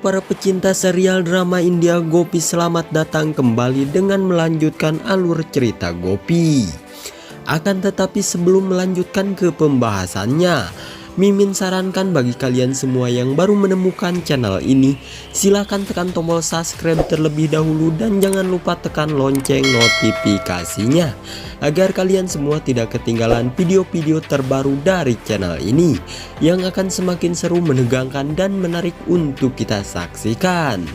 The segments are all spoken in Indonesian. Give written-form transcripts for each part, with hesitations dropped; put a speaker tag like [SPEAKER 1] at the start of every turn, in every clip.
[SPEAKER 1] para pecinta serial drama India, Gopi selamat datang kembali dengan melanjutkan alur cerita Gopi. Akan tetapi sebelum melanjutkan ke pembahasannya, Mimin sarankan bagi kalian semua yang baru menemukan channel ini, silahkan tekan tombol subscribe terlebih dahulu dan jangan lupa tekan lonceng notifikasinya agar kalian semua tidak ketinggalan video-video terbaru dari channel ini yang akan semakin seru, menegangkan dan menarik untuk kita saksikan.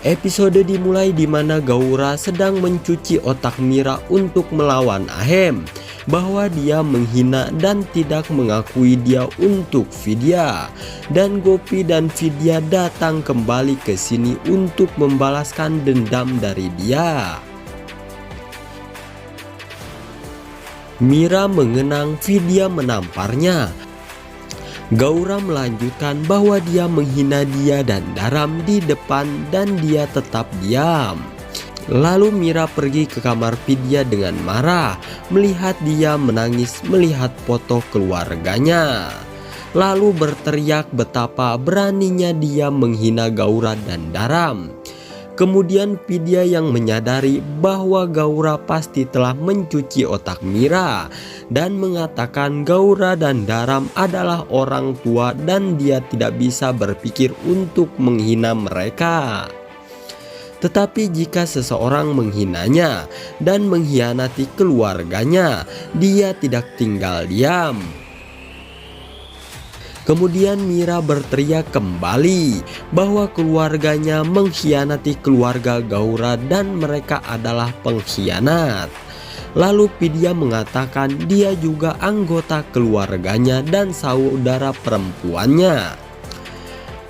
[SPEAKER 1] Episode dimulai di mana Gaura sedang mencuci otak Mira untuk melawan Ahem, bahwa dia menghina dan tidak mengakui dia untuk Vidya, dan Gopi dan Vidya datang kembali ke sini untuk membalaskan dendam dari dia. Mira mengenang Vidya menamparnya. Gaura melanjutkan bahwa dia menghina dia dan Dharam di depan dan dia tetap diam. Lalu Mira pergi ke kamar Vidya dengan marah melihat dia menangis melihat foto keluarganya. Lalu berteriak betapa beraninya dia menghina Gaura dan Dharam. Kemudian Vidya yang menyadari bahwa Gaura pasti telah mencuci otak Mira dan mengatakan Gaura dan Dharam adalah orang tua dan dia tidak bisa berpikir untuk menghina mereka. Tetapi jika seseorang menghinanya dan mengkhianati keluarganya, dia tidak tinggal diam. Kemudian Mira berteriak kembali bahwa keluarganya mengkhianati keluarga Gaura dan mereka adalah pengkhianat. Lalu Vidya mengatakan dia juga anggota keluarganya dan saudara perempuannya.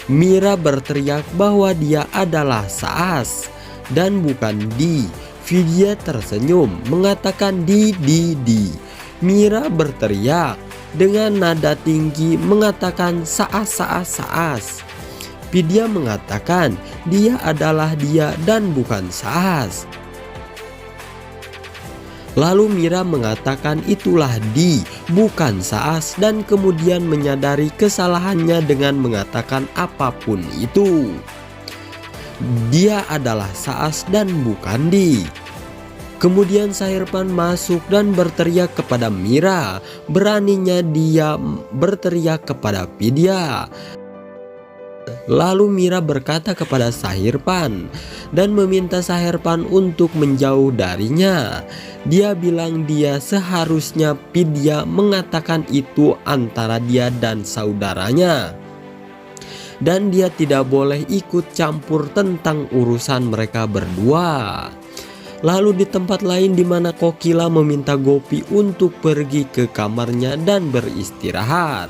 [SPEAKER 1] Mira berteriak bahwa dia adalah Saas dan bukan Di. Vidya tersenyum mengatakan Di. Mira berteriak dengan nada tinggi mengatakan Saas. Vidya mengatakan dia adalah dia dan bukan Saas. Lalu Mira mengatakan itulah Di, bukan Saas, dan kemudian menyadari kesalahannya dengan mengatakan apapun itu. Dia adalah Saas dan bukan Di. Kemudian Sahirpan masuk dan berteriak kepada Mira. Beraninya dia berteriak kepada Vidya. Lalu Mira berkata kepada Sahirpan dan meminta Sahirpan untuk menjauh darinya. Dia bilang dia seharusnya Vidya mengatakan itu antara dia dan saudaranya, dan dia tidak boleh ikut campur tentang urusan mereka berdua. Lalu di tempat lain di mana Kokila meminta Gopi untuk pergi ke kamarnya dan beristirahat.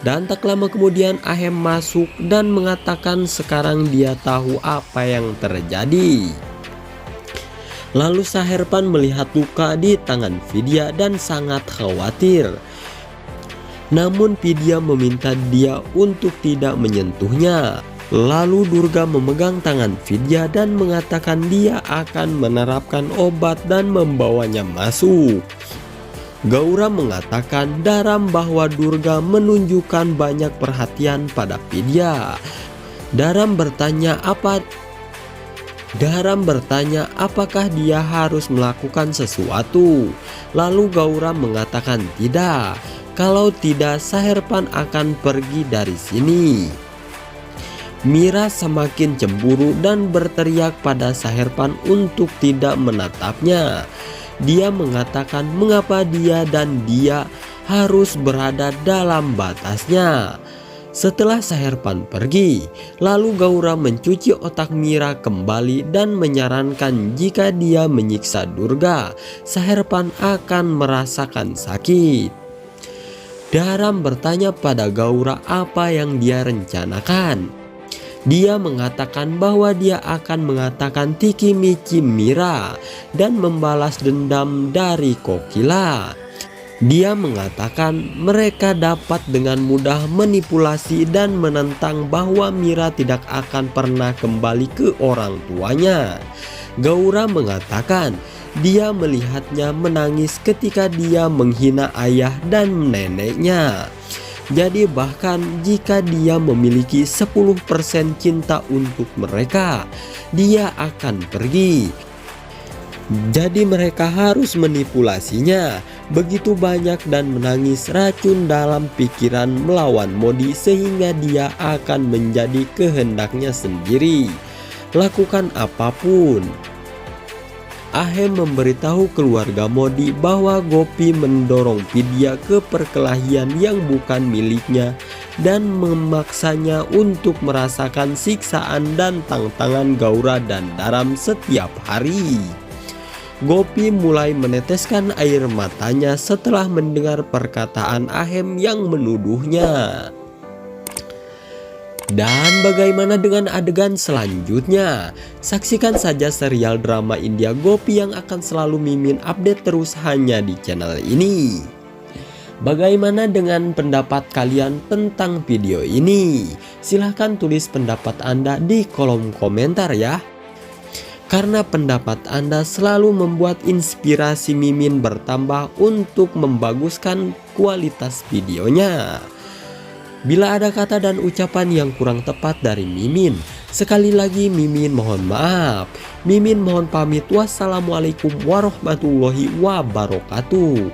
[SPEAKER 1] Dan tak lama kemudian Ahem masuk dan mengatakan sekarang dia tahu apa yang terjadi. Lalu Sahirpan melihat luka di tangan Vidya dan sangat khawatir. Namun Vidya meminta dia untuk tidak menyentuhnya. Lalu Durga memegang tangan Vidya dan mengatakan dia akan menerapkan obat dan membawanya masuk. Gaura mengatakan Dharam bahwa Durga menunjukkan banyak perhatian pada Vidya. Dharam bertanya apakah dia harus melakukan sesuatu. Lalu Gaura mengatakan tidak. Kalau tidak, Sahirpan akan pergi dari sini. Mira semakin cemburu dan berteriak pada Sahirpan untuk tidak menatapnya. Dia mengatakan mengapa dia dan dia harus berada dalam batasnya. Setelah Sahirpan pergi, lalu Gaura mencuci otak Mira kembali dan menyarankan jika dia menyiksa Durga, Sahirpan akan merasakan sakit. Dharam bertanya pada Gaura apa yang dia rencanakan. Dia mengatakan bahwa dia akan mengatakan Tiki Michi Mira dan membalas dendam dari Kokila. Dia mengatakan mereka dapat dengan mudah manipulasi dan menentang bahwa Mira tidak akan pernah kembali ke orang tuanya. Gaura mengatakan dia melihatnya menangis ketika dia menghina ayah dan neneknya. Jadi bahkan jika dia memiliki 10% cinta untuk mereka, dia akan pergi. Jadi mereka harus manipulasinya begitu banyak dan menangis racun dalam pikiran melawan Modi sehingga dia akan menjadi kehendaknya sendiri. Lakukan apapun. Ahem memberitahu keluarga Modi bahwa Gopi mendorong Vidya ke perkelahian yang bukan miliknya dan memaksanya untuk merasakan siksaan dan tantangan Gaura dan Dharam setiap hari. Gopi mulai meneteskan air matanya setelah mendengar perkataan Ahem yang menuduhnya. Dan bagaimana dengan adegan selanjutnya? Saksikan saja serial drama India Gopi yang akan selalu Mimin update terus hanya di channel ini. Bagaimana dengan pendapat kalian tentang video ini? Silahkan tulis pendapat Anda di kolom komentar ya. Karena pendapat Anda selalu membuat inspirasi Mimin bertambah untuk membaguskan kualitas videonya. Bila ada kata dan ucapan yang kurang tepat dari Mimin, sekali lagi Mimin mohon maaf. Mimin mohon pamit. Wassalamualaikum warahmatullahi wabarakatuh.